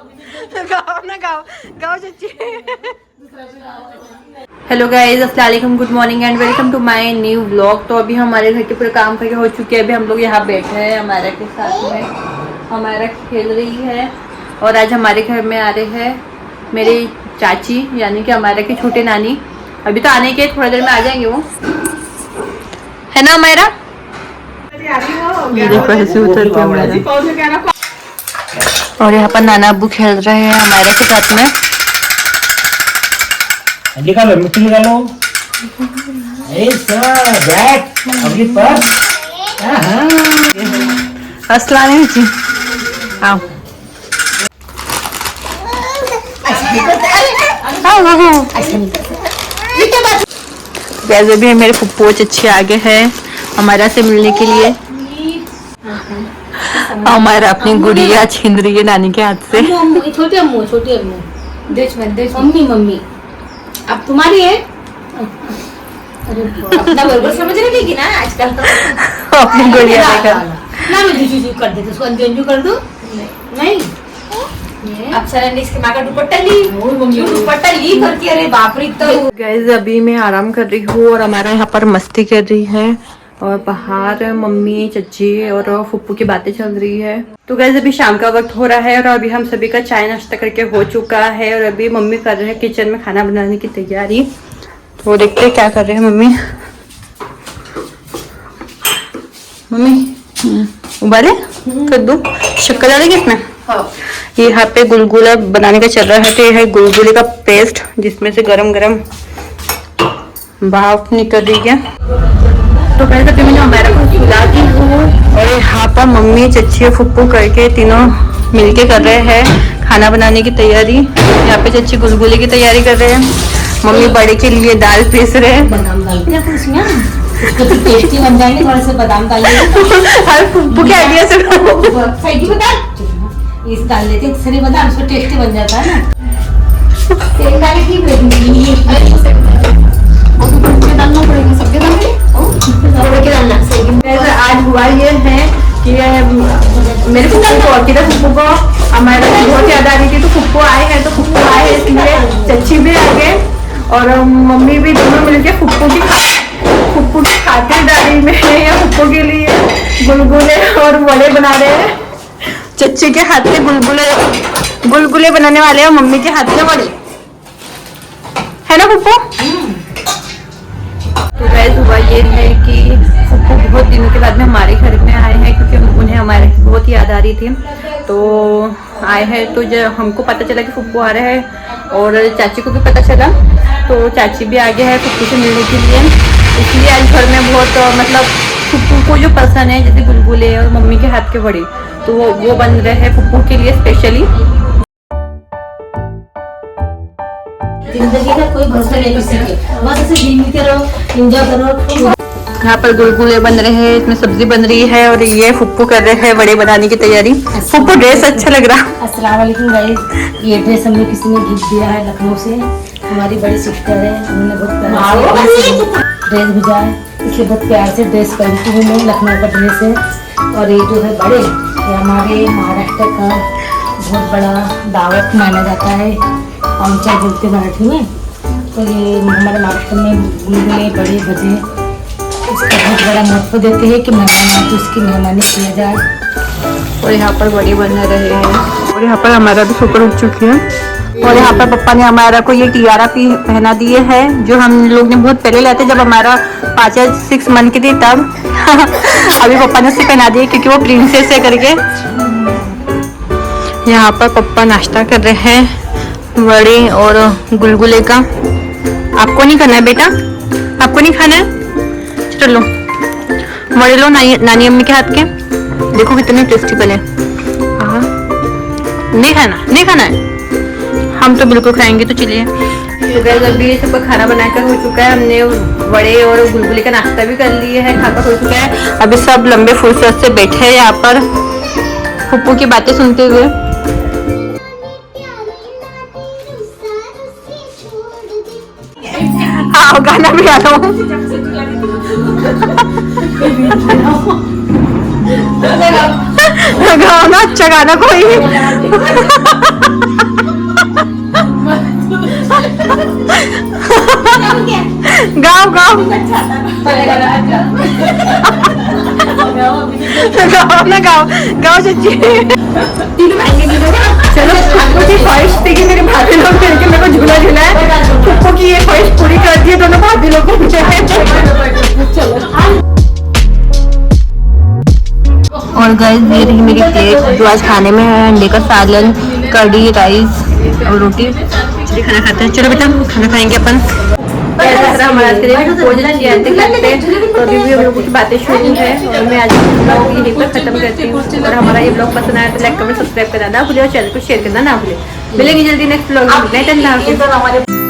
गाओ ना, गाओ गाओ चच्ची। हेलो गाइज, अस्सलाम वालेकुम, good morning and welcome to my new vlog. तो अभी हमारे घर के पूरे काम करके हो चुके हैं। अभी हम लोग यहाँ बैठे हैं हमारा के साथ में, हमारा खेल रही है। और आज हमारे घर में आ रहे हैं मेरी चाची, यानी कि हमारा की छोटे नानी। अभी तो आने के थोड़ी देर में आ जाएंगे वो, है ना हमारा। देखो ऐसे उतरते हमारा। और यहाँ पर नाना अब्बू खेल रहे हैं हमारे के साथ में। निकालो मिट्टी निकालो। ऐसा बैठ अभी पर। अस्सलाम वालेकुम जी, आओ वैसे भी मेरे फुप्पो चच्ची आगे है हमारा से मिलने के लिए। हमारा अपनी गुड़िया छीन रही है नानी के हाथ से। छोटी अम्मू देश मम्मी मम्मी अब तुम्हारी है। अरे अपना बर्गर समझ रही थी ना आजकल तो अपनी गुड़िया लेकर ना मैं जी कर देती उसको अंजू कर दूं नहीं। अब सर ने इसके माँ का दुपट्टा ली, दुपट्टा ली करके। अरे बाप रे। तो गाइस अभी मैं आराम कर रही हूँ और हमारा यहाँ पर मस्ती कर रही है और बाहर मम्मी चच्ची और फुप्पू की बातें चल रही है। तो गाइस अभी शाम का वक्त हो रहा है और अभी हम सभी का चाय नाश्ता करके हो चुका है और अभी मम्मी कर रहे हैं किचन में खाना बनाने की तैयारी। तो देखते हैं क्या कर रहे हैं मम्मी। मम्मी उबाले कद्दू शक्कर डालेंगे इसमें। ये यहाँ पे गुलगुला बनाने का चल रहा है। तो ये है गुलगुले का पेस्ट जिसमें से गरम गरम भाप निकल रही है। तो पहले तो मैंने हमारा को सुला दी हूँ और यहाँ पर मम्मी चच्ची और फुप्पू करके तीनों मिलके कर रहे हैं खाना बनाने की तैयारी। यहाँ पे चच्ची गुलगुले की तैयारी कर रहे हैं, मम्मी बड़े के लिए दाल पीस रहे हैं। बादाम डालते हैं उसमें, उसको तो टेस्टी बन जाएंगे। थोड़ा सा बादाम डालिए। हर फुप्पू के आइडिया से सही बादाम इस डाल देते हैं, सही बादाम उसको टेस्टी बन जाता है ना। तेल डाले की डालना पड़ेगा सबके डालना सही। आज हुआ ये है कि मेरे फुप्पू को हमारा बहुत याद आ रही थी। तो फुप्पू आए हैं तो फुप्पू आए हैं इसलिए चच्ची भी आ गए और मम्मी भी दोनों मिलके फुप्पू की खातिरदारी में या फुप्पू के लिए गुलगुले और वड़े बना रहे हैं। चच्ची के हाथ से गुलगुले बनाने वाले हैं, मम्मी के हाथ से वड़े, है ना फुप्पू। तो गाइस हुआ ये है कि फुप्पू बहुत दिनों के बाद में हमारे घर में आए हैं क्योंकि उन्हें हमारे बहुत याद आ रही थी। तो आए हैं तो जब हमको पता चला कि फुप्पू आ रहे हैं और चाची को भी पता चला तो चाची भी आगे है फुप्पू से मिलने के लिए। इसलिए आज घर में बहुत मतलब फुप्पू को जो पसंद है जैसे गुलगुले और मम्मी के हाथ के बड़े तो वो बन रहे हैं फुप्पू के लिए स्पेशली। जिंदगी का कोई भरोसा नहीं किसी के, बस ऐसे जीते रहो, एंजॉय करो। यहाँ पर गुलगुले बन रहे हैं, इसमें सब्जी बन रही है और ये फुप्पू कर रहे हैं बड़े बनाने की तैयारी। फुप्पू ड्रेस अच्छा लग रहा। अस्सलाम वालेकुम गाइस, ये ड्रेस हमें किसी ने गिफ्ट दिया है लखनऊ से। हमारी बड़ी सिस्टर है, उन्होंने बहुत प्यार से ड्रेस भेजा है, इसलिए बहुत प्यार से ड्रेस पहनती हूँ मैं। लखनऊ का ड्रेस है और ये जो है बड़े ये हमारे महाराष्ट्र का बहुत बड़ा दावत माना जाता है। आमचा बोलते मराठी में। तो ये हमारे महाराष्ट्र में गुलगुले बड़े भजे इसका बहुत बड़ा महत्व देते हैं कि मेहमान आए तो उसकी मेहमानी किया जाए। और यहाँ पर बड़ी बन रहे हैं और यहाँ पर हमारा भी शुक्र उठ चुकी है। और यहाँ पर पापा ने हमारा को ये टियारा पहना दिए है जो हम लोग ने बहुत पहले लाए थे जब हमारा 5 या 6 मंथ की थी तब। अभी पापा ने उसे पहना दिए क्योंकि वो प्रिंसेस है करके। यहाँ पर पापा नाश्ता कर रहे हैं वड़े और गुलगुले का। आपको नहीं खाना है बेटा, आपको नहीं खाना है, चलो वड़े लो नानी अम्मी के हाथ के। देखो कितने टेस्टी बने। हाँ नहीं खाना है, हम तो बिल्कुल खाएंगे। तो चलिए अभी सबका खाना बनाकर हो चुका है। हमने वड़े और गुलगुले का नाश्ता भी कर लिए है, खाकर हो चुका है। अभी सब लंबे फुर्सत से बैठे हैं यहाँ पर फुप्पू की बातें सुनते हुए। हाँ गाना भी आ रहा हूँ। गाना अच्छा गाना कोई गाओ गाओ गाओ ना गाओ गाओ चाची। चलो आपको की ख्वाहिश थी कि मेरे भाभी लोग मिलकर मेरे को झूला झूलाए, सबको की ये ख्वाहिश पूरी कर दी है दोनों भाभी लोगों को। और गाइस ये रही मेरी प्लेट जो आज खाने में है, अंडे का सालन, कढ़ी, राइस और रोटी। चलिए खाना खाते हैं। चलो बेटा खाना खाएंगे अपन। हमारा तो अभी भी हम लोगों की बातें शुरू है और मैं आज ब्लॉग यहीं पर खत्म करती हूँ। और हमारा ये ब्लॉग पसंद आया तो लाइक कमेंट सब्सक्राइब करना ना भूले और चैनल को शेयर करना ना भूले। मिलेंगे जल्दी नेक्स्ट ब्लॉग में।